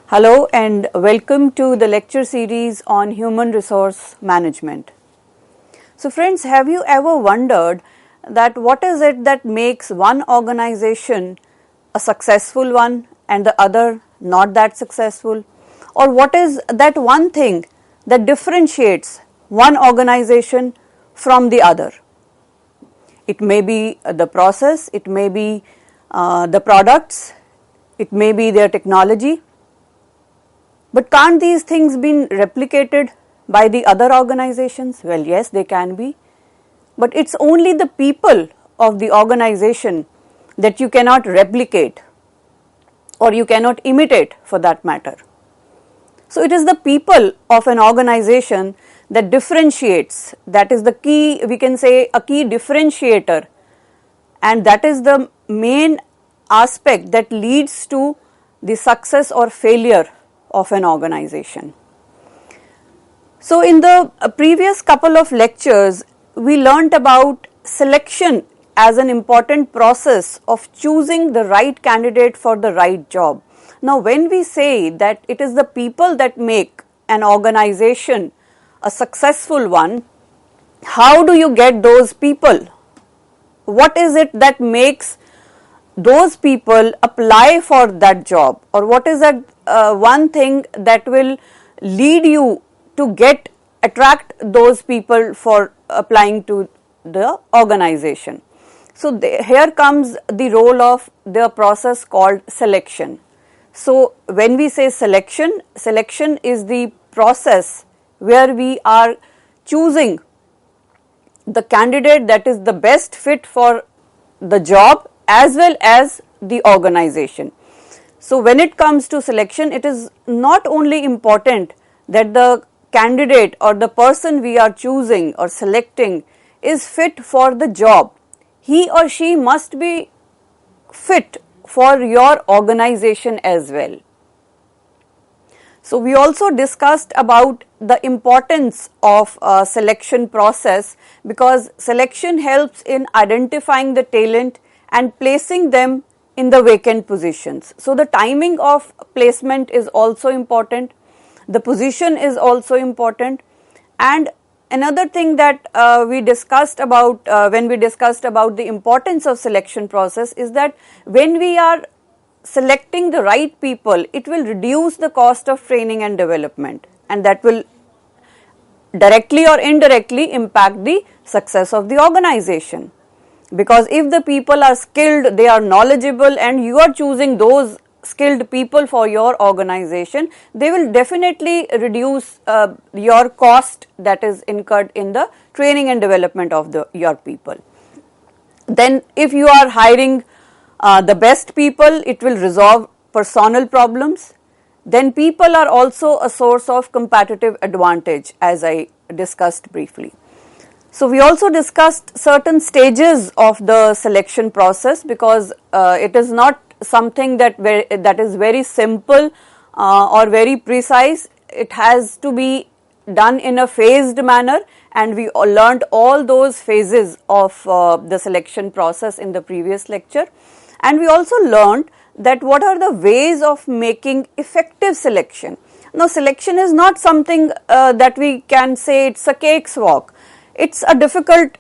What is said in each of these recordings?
Hello and welcome to the lecture series on human resource management. So friends, have you ever wondered that what is it that makes one organization a successful one and the other not that successful? Or what is that one thing that differentiates one organization from the other? It may be the process, it may be the products, it may be their technology. But can't these things be replicated by the other organizations? Well, yes, they can be. But it's only the people of the organization that you cannot replicate or you cannot imitate for that matter. So it is the people of an organization that differentiates, that is the key, we can say a key differentiator, and that is the main aspect that leads to the success or failure of an organization. So in the previous couple of lectures, we learnt about selection as an important process of choosing the right candidate for the right job. Now when we say that it is the people that make an organization a successful one, how do you get those people? What is it that makes those people apply for that job, or what is that one thing that will lead you to attract those people for applying to the organization? So here comes the role of the process called selection. So when we say selection is the process where we are choosing the candidate that is the best fit for the job as well as the organization. So when it comes to selection, it is not only important that the candidate or the person we are choosing or selecting is fit for the job. He or she must be fit for your organization as well. So we also discussed about the importance of a selection process, because selection helps in identifying the talent and placing them in the vacant positions. So the timing of placement is also important, the position is also important, and another thing that we discussed about when we discussed about the importance of selection process is that when we are selecting the right people, it will reduce the cost of training and development, and that will directly or indirectly impact the success of the organization. Because if the people are skilled, they are knowledgeable, and you are choosing those skilled people for your organization, they will definitely reduce your cost that is incurred in the training and development of your people. Then if you are hiring the best people, it will resolve personal problems. Then people are also a source of competitive advantage, as I discussed briefly. So we also discussed certain stages of the selection process, because it is not something that is very simple or very precise. It has to be done in a phased manner, and we learned all those phases of the selection process in the previous lecture. And we also learned that what are the ways of making effective selection. Now selection is not something that we can say it's a cakewalk. It's a difficult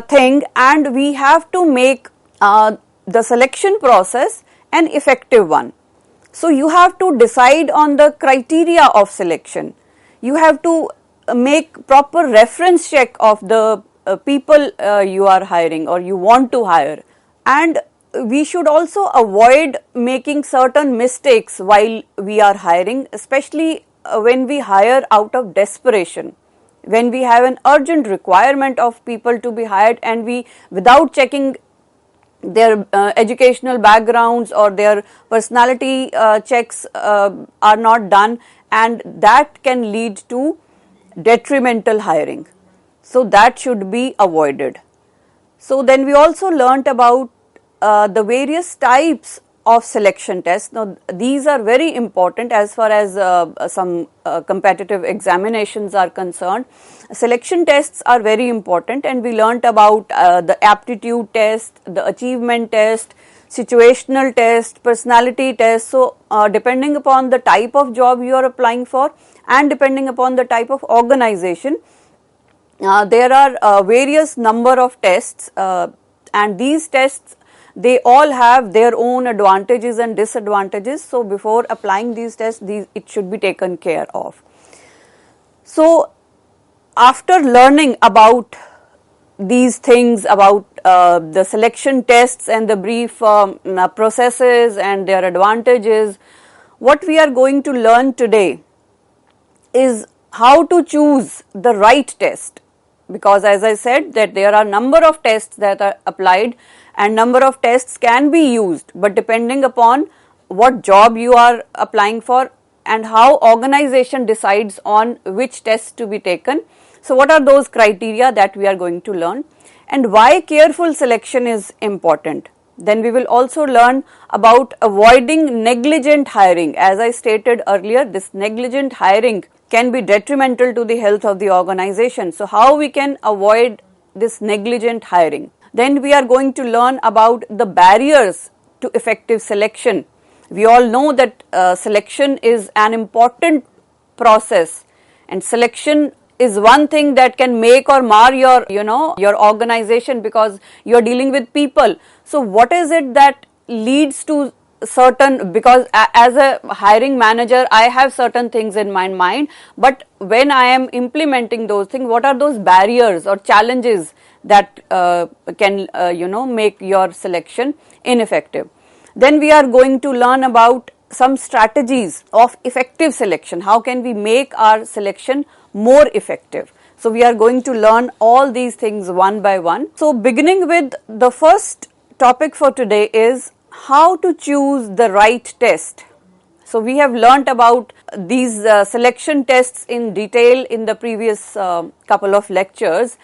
thing, and we have to make the selection process an effective one. So you have to decide on the criteria of selection. You have to make proper reference check of the people you are hiring or you want to hire. And we should also avoid making certain mistakes while we are hiring, especially when we hire out of desperation. When we have an urgent requirement of people to be hired, and we, without checking their educational backgrounds or their personality checks are not done, and that can lead to detrimental hiring. So that should be avoided. So then we also learnt about the various types of selection tests. Now these are very important as far as some competitive examinations are concerned. Selection tests are very important, and we learnt about the aptitude test, the achievement test, situational test, personality test. So, depending upon the type of job you are applying for and depending upon the type of organization, there are various number of tests, and these tests, they all have their own advantages and disadvantages. So, before applying these tests, it should be taken care of. So, after learning about these things, about the selection tests and the brief processes and their advantages, what we are going to learn today is how to choose the right test, because as I said that there are number of tests that are applied and number of tests can be used, but depending upon what job you are applying for and how organization decides on which tests to be taken. So, what are those criteria that we are going to learn and why careful selection is important. Then we will also learn about avoiding negligent hiring. As I stated earlier, this negligent hiring can be detrimental to the health of the organization. So, how we can avoid this negligent hiring. Then we are going to learn about the barriers to effective selection. We all know that selection is an important process, and selection is one thing that can make or mar your, your organization, because you are dealing with people. So, what is it that leads to certain, because as a hiring manager, I have certain things in my mind, but when I am implementing those things, what are those barriers or challenges that can, make your selection ineffective. Then we are going to learn about some strategies of effective selection. How can we make our selection more effective? So, we are going to learn all these things one by one. So, beginning with the first topic for today is how to choose the right test. So, we have learnt about these selection tests in detail in the previous couple of lectures.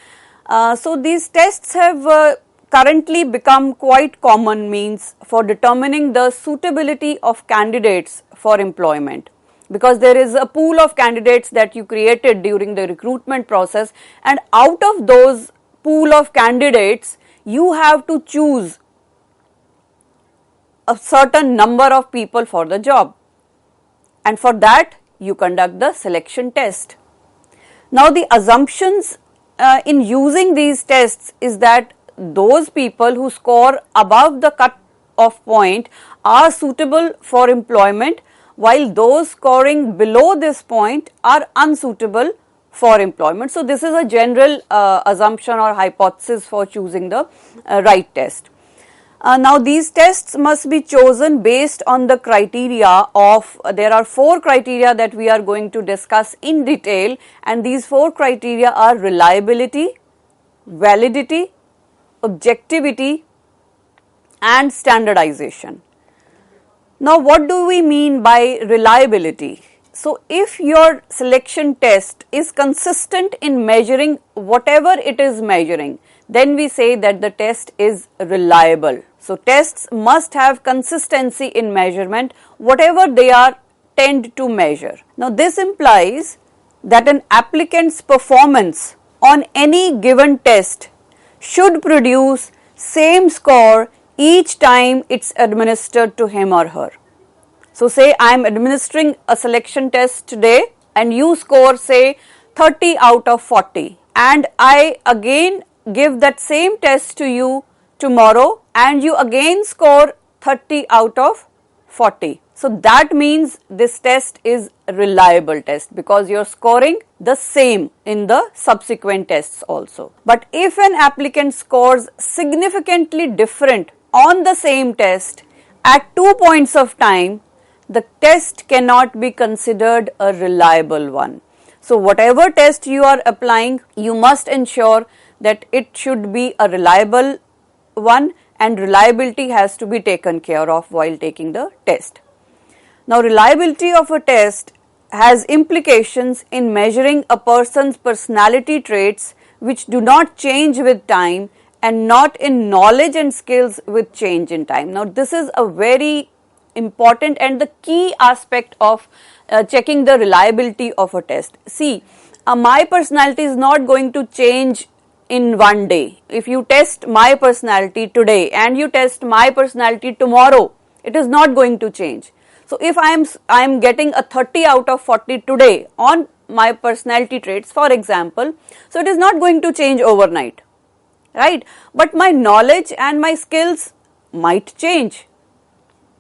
So, these tests have currently become quite common means for determining the suitability of candidates for employment, because there is a pool of candidates that you created during the recruitment process, and out of those pool of candidates you have to choose a certain number of people for the job, and for that you conduct the selection test. Now, the assumptions in using these tests is that those people who score above the cut-off point are suitable for employment, while those scoring below this point are unsuitable for employment. So, this is a general assumption or hypothesis for choosing the right test. Now, these tests must be chosen based on the criteria of, there are 4 criteria that we are going to discuss in detail, and these 4 criteria are reliability, validity, objectivity and standardization. Now, what do we mean by reliability? So, if your selection test is consistent in measuring whatever it is measuring, then we say that the test is reliable. So, tests must have consistency in measurement, whatever they are tend to measure. Now, this implies that an applicant's performance on any given test should produce same score each time it's administered to him or her. So, say I am administering a selection test today and you score say 30 out of 40, and I again give that same test to you tomorrow and you again score 30 out of 40. So, that means this test is a reliable test because you are scoring the same in the subsequent tests also. But if an applicant scores significantly different on the same test at 2 points of time, the test cannot be considered a reliable one. So, whatever test you are applying, you must ensure that it should be a reliable one, and reliability has to be taken care of while taking the test. Now, reliability of a test has implications in measuring a person's personality traits which do not change with time and not in knowledge and skills with change in time. Now, this is a very important and the key aspect of checking the reliability of a test. See, my personality is not going to change in one day. If you test my personality today and you test my personality tomorrow, it is not going to change. So if I am getting a 30 out of 40 today on my personality traits, for example, so it is not going to change overnight, right? But my knowledge and my skills might change.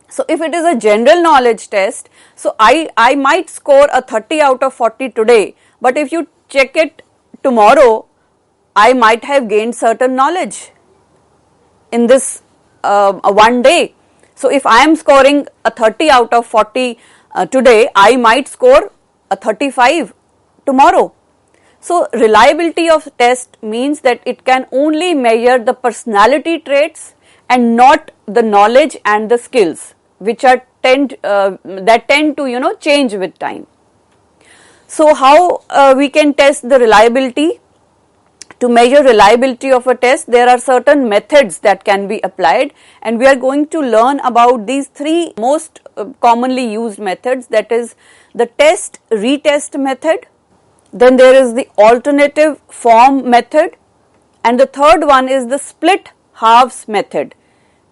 So if it is a general knowledge test, so I might score a 30 out of 40 today, but if you check it tomorrow, I might have gained certain knowledge in this one day. So if I am scoring a 30 out of 40 today, I might score a 35 tomorrow. So reliability of test means that it can only measure the personality traits and not the knowledge and the skills, which are tend to change with time. So how we can test the reliability? To measure reliability of a test, there are certain methods that can be applied, and we are going to learn about these three most commonly used methods, that is the test retest method, then there is the alternative form method, and the third one is the split halves method.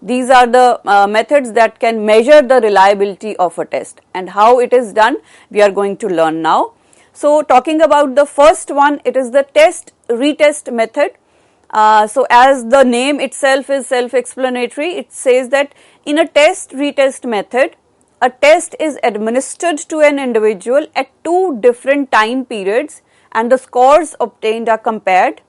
These are the methods that can measure the reliability of a test, and how it is done we are going to learn now. So talking about the first one, it is the test retest method. So as the name itself is self-explanatory, it says that in a test retest method, a test is administered to an individual at two different time periods and the scores obtained are compared.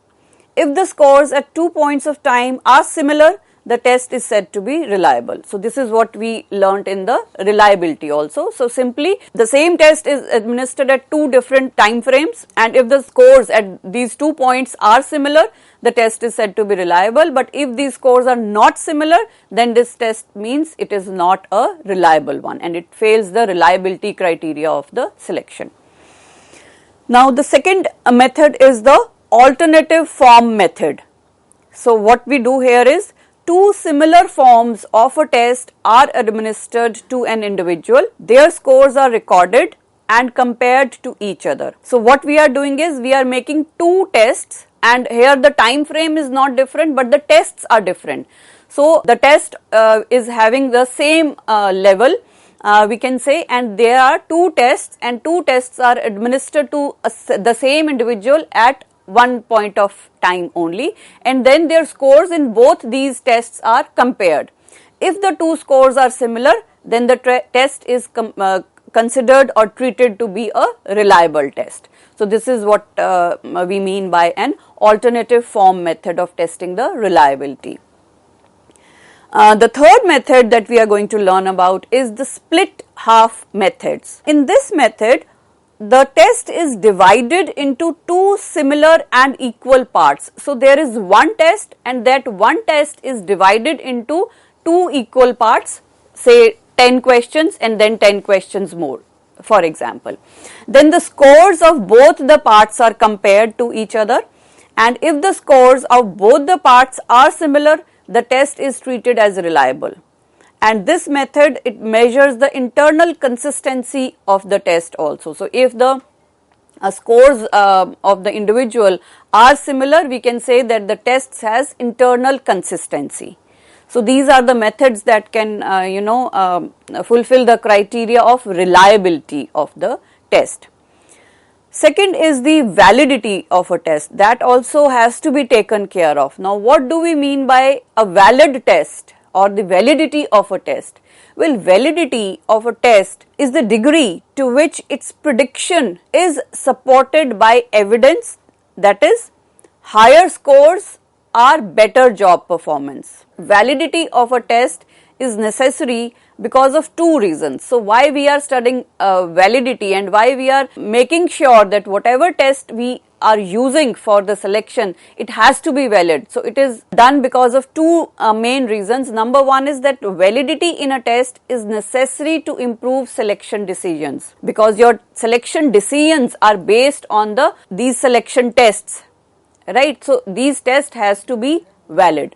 If the scores at 2 points of time are similar, the test is said to be reliable. So this is what we learnt in the reliability also. So simply the same test is administered at two different time frames, and if the scores at these 2 points are similar, the test is said to be reliable. But if these scores are not similar, then this test means it is not a reliable one and it fails the reliability criteria of the selection. Now the second method is the alternative form method. So what we do here is, two similar forms of a test are administered to an individual. Their scores are recorded and compared to each other. So what we are doing is, we are making two tests, and here the time frame is not different but the tests are different. So the test is having the same level, we can say, and there are two tests, and two tests are administered to the same individual at 1 point of time only, and then their scores in both these tests are compared. If the two scores are similar, then the test is considered or treated to be a reliable test. So this is what we mean by an alternative form method of testing the reliability. The third method that we are going to learn about is the split half methods. In this method, the test is divided into two similar and equal parts. So there is one test, and that one test is divided into two equal parts, say 10 questions and then 10 questions more, for example. Then the scores of both the parts are compared to each other, and if the scores of both the parts are similar, the test is treated as reliable. And this method, it measures the internal consistency of the test also. So if the scores of the individual are similar, we can say that the test has internal consistency. So these are the methods that can fulfill the criteria of reliability of the test. Second is the validity of a test. That also has to be taken care of. Now what do we mean by a valid test or the validity of a test? Well, validity of a test is the degree to which its prediction is supported by evidence, that is, higher scores are better job performance. Validity of a test is necessary because of two reasons. So why we are studying validity and why we are making sure that whatever test we are using for the selection, it has to be valid. So it is done because of two main reasons. Number one is that validity in a test is necessary to improve selection decisions, because your selection decisions are based on these selection tests, right? So these tests has to be valid.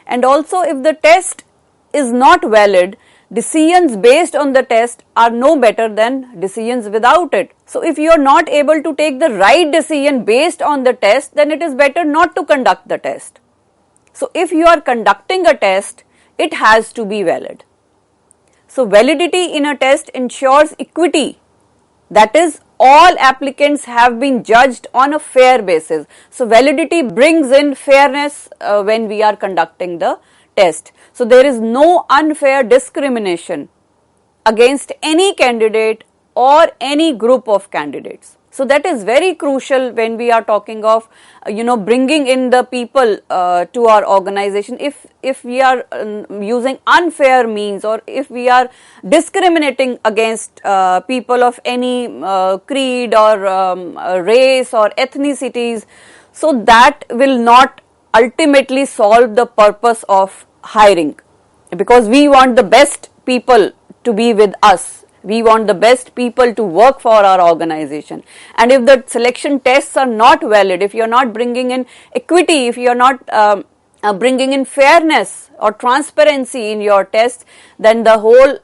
And also, if the test is not valid, decisions based on the test are no better than decisions without it. So if you are not able to take the right decision based on the test, then it is better not to conduct the test. So if you are conducting a test, it has to be valid. So validity in a test ensures equity. That is, all applicants have been judged on a fair basis. So validity brings in fairness when we are conducting the test. So there is no unfair discrimination against any candidate or any group of candidates. So that is very crucial when we are talking of bringing in the people to our organization. If we are using unfair means, or if we are discriminating against people of any creed or race or ethnicities, so that will not ultimately solve the purpose of hiring, because we want the best people to be with us. We want the best people to work for our organization. And if the selection tests are not valid, if you are not bringing in equity, if you are not bringing in fairness or transparency in your tests, then the whole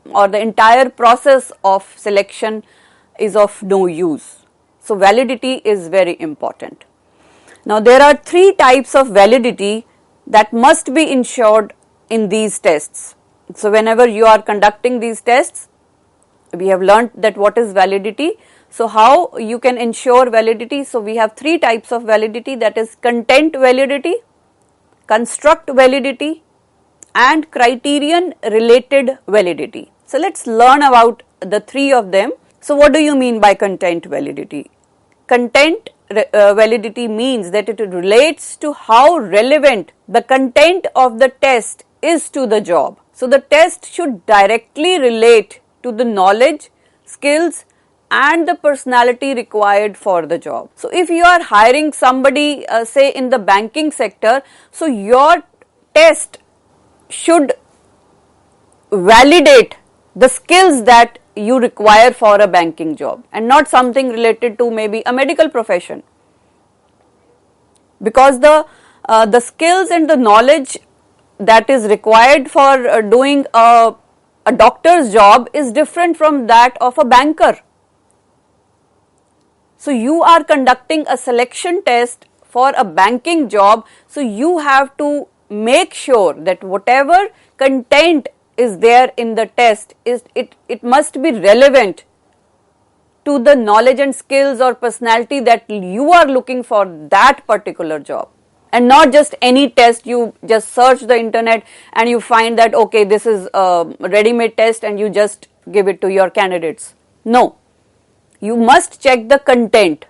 or the entire process of selection is of no use. So validity is very important. Now there are three types of validity that must be ensured in these tests. So whenever you are conducting these tests, we have learnt that what is validity. So how you can ensure validity? So we have three types of validity, that is content validity, construct validity, and criterion related validity. So let's learn about the three of them. So what do you mean by content validity? Content validity means that it relates to how relevant the content of the test is to the job. So the test should directly relate to the knowledge, skills, and the personality required for the job. So if you are hiring somebody say in the banking sector, so your test should validate the skills that you require for a banking job, and not something related to maybe a medical profession, because the skills and the knowledge that is required for doing a doctor's job is different from that of a banker. So you are conducting a selection test for a banking job, so you have to make sure that whatever content is there in the test it must be relevant to the knowledge and skills or personality that you are looking for that particular job. And not just any test, you just search the internet and you find that okay, this is a ready-made test and you just give it to your candidates. No, you must check the content.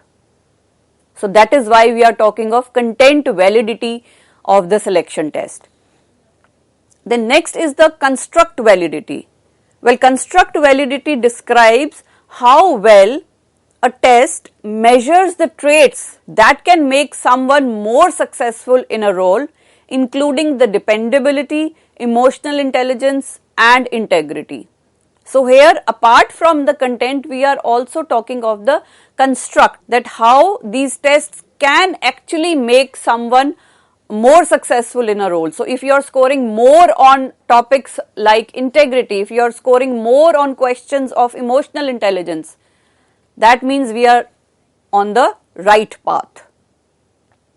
So that is why we are talking of content validity of the selection test. Then next is the construct validity. Well, construct validity describes how well a test measures the traits that can make someone more successful in a role, including the dependability, emotional intelligence, and integrity. So here, apart from the content, we are also talking of the construct, that how these tests can actually make someone more successful in a role. So if you are scoring more on topics like integrity, if you are scoring more on questions of emotional intelligence, that means we are on the right path.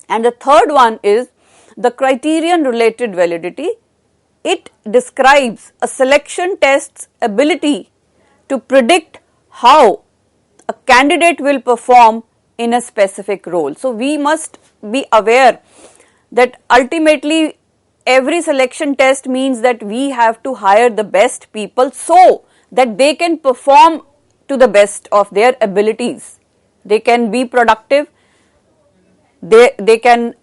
And the third one is the criterion related validity. It describes a selection test's ability to predict how a candidate will perform in a specific role. So we must be aware that ultimately every selection test means that we have to hire the best people so that they can perform to the best of their abilities. They can be productive, they can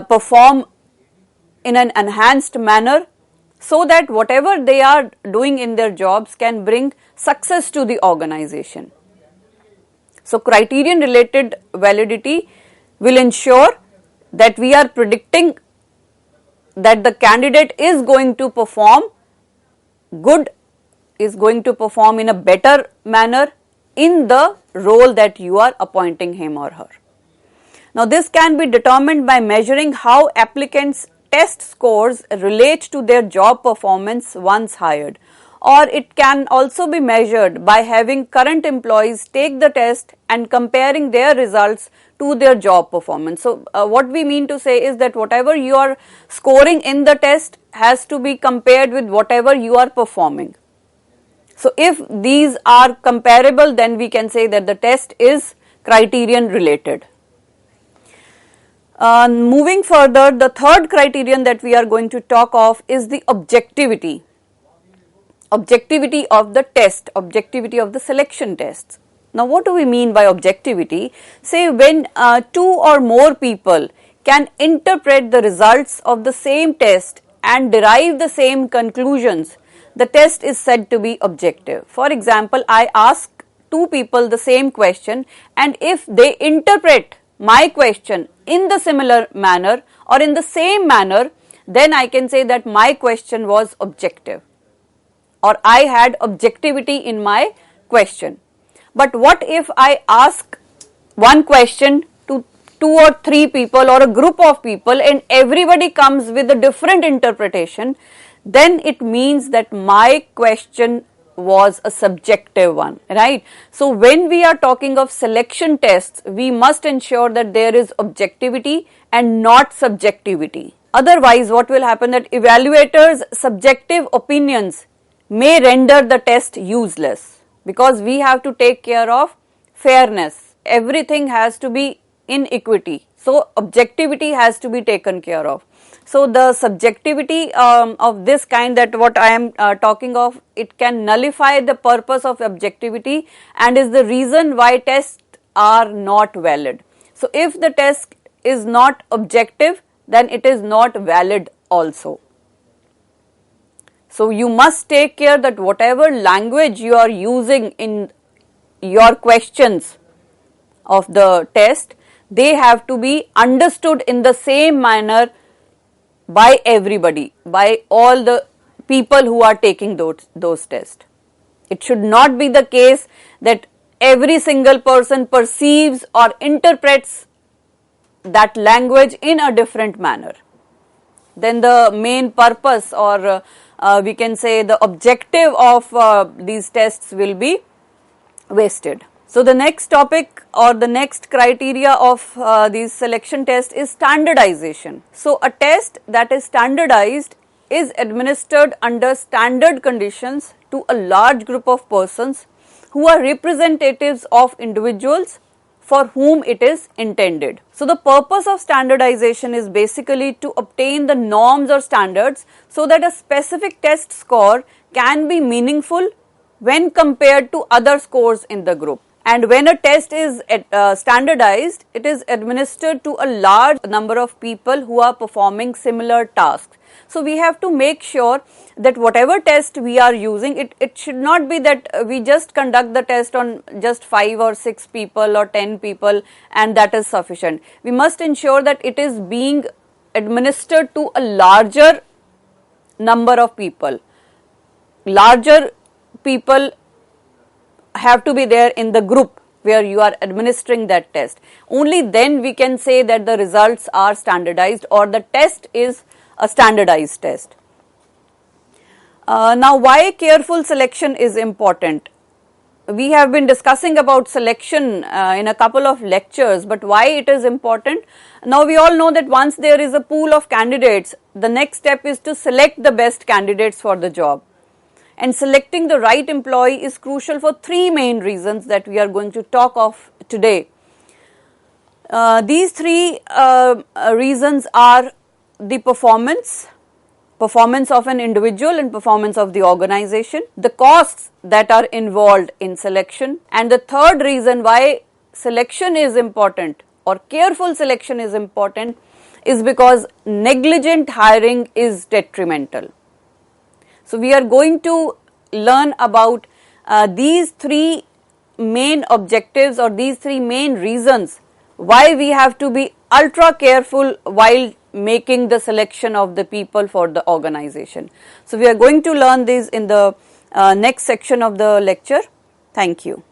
perform in an enhanced manner, so that whatever they are doing in their jobs can bring success to the organization. So criterion related validity will ensure that we are predicting that the candidate is going to perform good, is going to perform in a better manner in the role that you are appointing him or her. Now this can be determined by measuring how applicants test scores relate to their job performance once hired, or it can also be measured by having current employees take the test and comparing their results to their job performance. So, what we mean to say is that whatever you are scoring in the test has to be compared with whatever you are performing. So, if these are comparable, then we can say that the test is criterion related. Moving further, the third criterion that we are going to talk of is the objectivity. Objectivity of the test, objectivity of the selection tests. Now, what do we mean by objectivity? Say when two or more people can interpret the results of the same test and derive the same conclusions, the test is said to be objective. For example, I ask two people the same question, and if they interpret my question in the similar manner or in the same manner, then I can say that my question was objective, or I had objectivity in my question. But what if I ask one question to two or three people or a group of people and everybody comes with a different interpretation? Then it means that my question was a subjective one, right? So, when we are talking of selection tests, we must ensure that there is objectivity and not subjectivity. Otherwise, what will happen that evaluators' subjective opinions may render the test useless, because we have to take care of fairness. Everything has to be in equity. So, objectivity has to be taken care of. So, the subjectivity of this kind, that what I am talking of, it can nullify the purpose of objectivity and is the reason why tests are not valid. So, if the test is not objective, then it is not valid also. So, you must take care that whatever language you are using in your questions of the test, they have to be understood in the same manner by everybody, by all the people who are taking those tests. It should not be the case that every single person perceives or interprets that language in a different manner. Then the main purpose, or we can say the objective of these tests will be wasted. So, the next topic or the next criteria of these selection tests is standardization. So, a test that is standardized is administered under standard conditions to a large group of persons who are representatives of individuals for whom it is intended. So, the purpose of standardization is basically to obtain the norms or standards so that a specific test score can be meaningful when compared to other scores in the group. And when a test is standardized, it is administered to a large number of people who are performing similar tasks. So, we have to make sure that whatever test we are using, it should not be that we just conduct the test on just 5 or 6 people or 10 people and that is sufficient. We must ensure that it is being administered to a larger number of people. Larger people have to be there in the group where you are administering that test. Only then we can say that the results are standardized or the test is a standardized test. Now, why careful selection is important? We have been discussing about selection in a couple of lectures, but why it is important? Now, we all know that once there is a pool of candidates, the next step is to select the best candidates for the job. And selecting the right employee is crucial for 3 main reasons that we are going to talk of today. These 3 reasons are the performance of an individual and performance of the organization, the costs that are involved in selection, and the third reason why selection is important or careful selection is important is because negligent hiring is detrimental. So, we are going to learn about these 3 main objectives or these 3 main reasons why we have to be ultra careful while making the selection of the people for the organization. So, we are going to learn this in the next section of the lecture. Thank you.